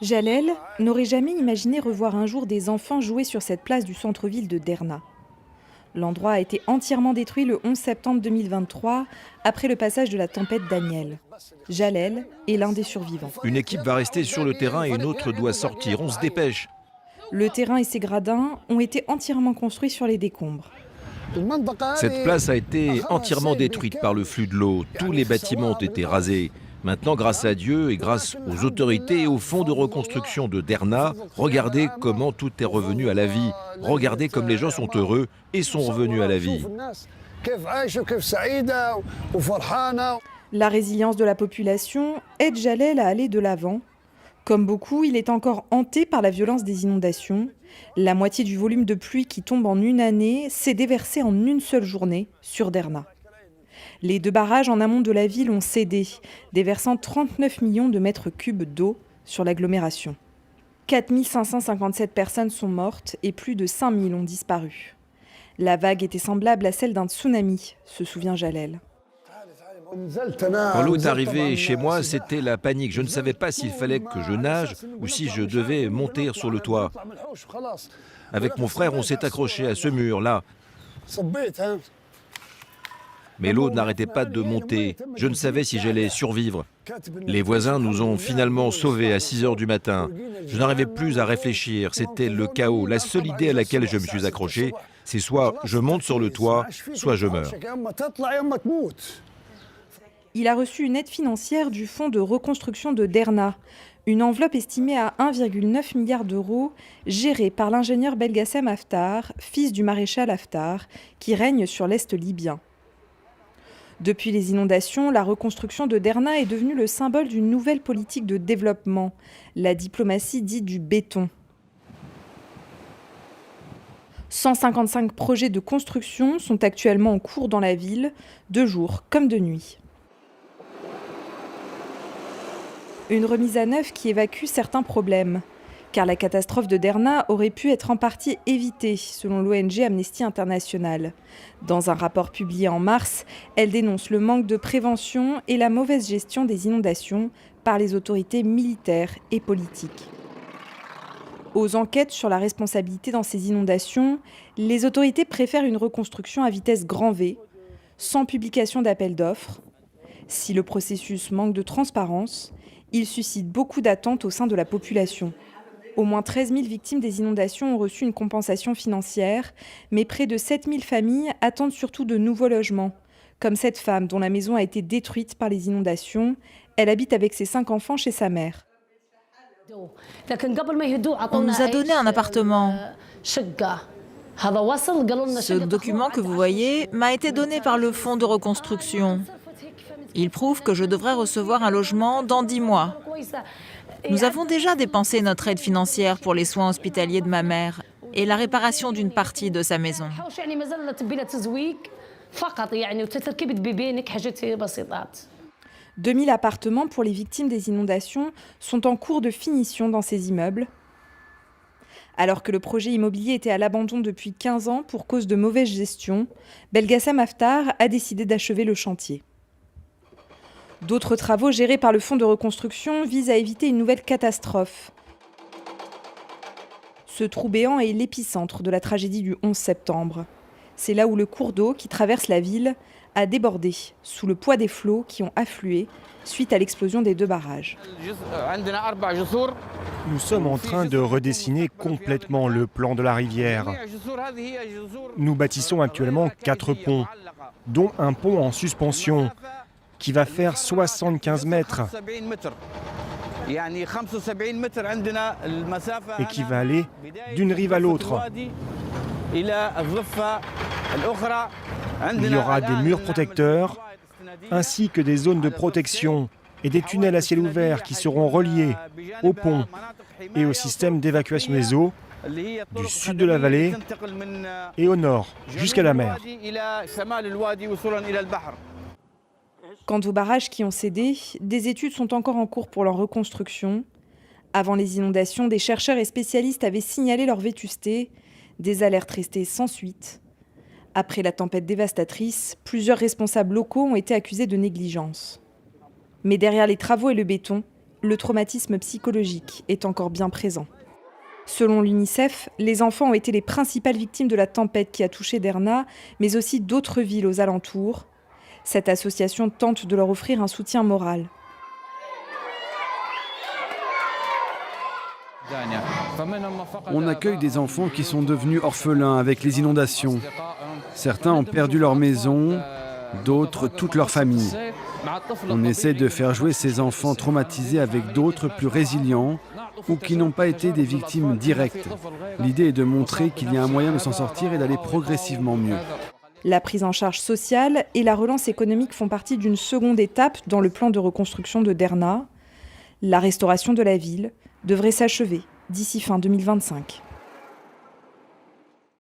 Jalel n'aurait jamais imaginé revoir un jour des enfants jouer sur cette place du centre-ville de Derna. L'endroit a été entièrement détruit le 11 septembre 2023, après le passage de la tempête Daniel. Jalel est l'un des survivants. Une équipe va rester sur le terrain et une autre doit sortir. On se dépêche. Le terrain et ses gradins ont été entièrement construits sur les décombres. Cette place a été entièrement détruite par le flux de l'eau. Tous les bâtiments ont été rasés. Maintenant, grâce à Dieu et grâce aux autorités et au fonds de reconstruction de Derna, regardez comment tout est revenu à la vie. Regardez comme les gens sont heureux et sont revenus à la vie. La résilience de la population aide Jalel à aller de l'avant. Comme beaucoup, il est encore hanté par la violence des inondations. La moitié du volume de pluie qui tombe en une année s'est déversé en une seule journée sur Derna. Les 2 barrages en amont de la ville ont cédé, déversant 39 millions de mètres cubes d'eau sur l'agglomération. 4 557 personnes sont mortes et plus de 5 000 ont disparu. La vague était semblable à celle d'un tsunami, se souvient Jalel. Quand l'eau est arrivée chez moi, c'était la panique. Je ne savais pas s'il fallait que je nage ou si je devais monter sur le toit. Avec mon frère, on s'est accroché à ce mur-là. Mais l'eau n'arrêtait pas de monter. Je ne savais si j'allais survivre. Les voisins nous ont finalement sauvés à 6 heures du matin. Je n'arrivais plus à réfléchir. C'était le chaos. La seule idée à laquelle je me suis accroché, c'est soit je monte sur le toit, soit je meurs. Il a reçu une aide financière du fonds de reconstruction de Derna, une enveloppe estimée à 1,9 milliard d'euros, gérée par l'ingénieur Belgassem Haftar, fils du maréchal Haftar, qui règne sur l'Est libyen. Depuis les inondations, la reconstruction de Derna est devenue le symbole d'une nouvelle politique de développement, la diplomatie dite du béton. 155 projets de construction sont actuellement en cours dans la ville, de jour comme de nuit. Une remise à neuf qui évacue certains problèmes, car la catastrophe de Derna aurait pu être en partie évitée, selon l'ONG Amnesty International. Dans un rapport publié en mars, elle dénonce le manque de prévention et la mauvaise gestion des inondations par les autorités militaires et politiques. Aux enquêtes sur la responsabilité dans ces inondations, les autorités préfèrent une reconstruction à vitesse grand V, sans publication d'appel d'offres. Si le processus manque de transparence, il suscite beaucoup d'attentes au sein de la population. Au moins 13 000 victimes des inondations ont reçu une compensation financière, mais près de 7 000 familles attendent surtout de nouveaux logements, comme cette femme dont la maison a été détruite par les inondations. Elle habite avec ses 5 enfants chez sa mère. On nous a donné un appartement. Ce document que vous voyez m'a été donné par le fonds de reconstruction. Il prouve que je devrais recevoir un logement dans 10 mois. Nous avons déjà dépensé notre aide financière pour les soins hospitaliers de ma mère et la réparation d'une partie de sa maison. 2000 appartements pour les victimes des inondations sont en cours de finition dans ces immeubles. Alors que le projet immobilier était à l'abandon depuis 15 ans pour cause de mauvaise gestion, Belgassem Haftar a décidé d'achever le chantier. D'autres travaux gérés par le fonds de reconstruction visent à éviter une nouvelle catastrophe. Ce trou béant est l'épicentre de la tragédie du 11 septembre. C'est là où le cours d'eau qui traverse la ville a débordé sous le poids des flots qui ont afflué suite à l'explosion des 2 barrages. Nous sommes en train de redessiner complètement le plan de la rivière. Nous bâtissons actuellement 4 ponts, dont un pont en suspension qui va faire 75 mètres et qui va aller d'une rive à l'autre. Il y aura des murs protecteurs ainsi que des zones de protection et des tunnels à ciel ouvert qui seront reliés au pont et au système d'évacuation des eaux du sud de la vallée et au nord jusqu'à la mer. Quant aux barrages qui ont cédé, des études sont encore en cours pour leur reconstruction. Avant les inondations, des chercheurs et spécialistes avaient signalé leur vétusté, des alertes restées sans suite. Après la tempête dévastatrice, plusieurs responsables locaux ont été accusés de négligence. Mais derrière les travaux et le béton, le traumatisme psychologique est encore bien présent. Selon l'UNICEF, les enfants ont été les principales victimes de la tempête qui a touché Derna, mais aussi d'autres villes aux alentours. Cette association tente de leur offrir un soutien moral. On accueille des enfants qui sont devenus orphelins avec les inondations. Certains ont perdu leur maison, d'autres toute leur famille. On essaie de faire jouer ces enfants traumatisés avec d'autres plus résilients ou qui n'ont pas été des victimes directes. L'idée est de montrer qu'il y a un moyen de s'en sortir et d'aller progressivement mieux. La prise en charge sociale et la relance économique font partie d'une seconde étape dans le plan de reconstruction de Derna. La restauration de la ville devrait s'achever d'ici fin 2025.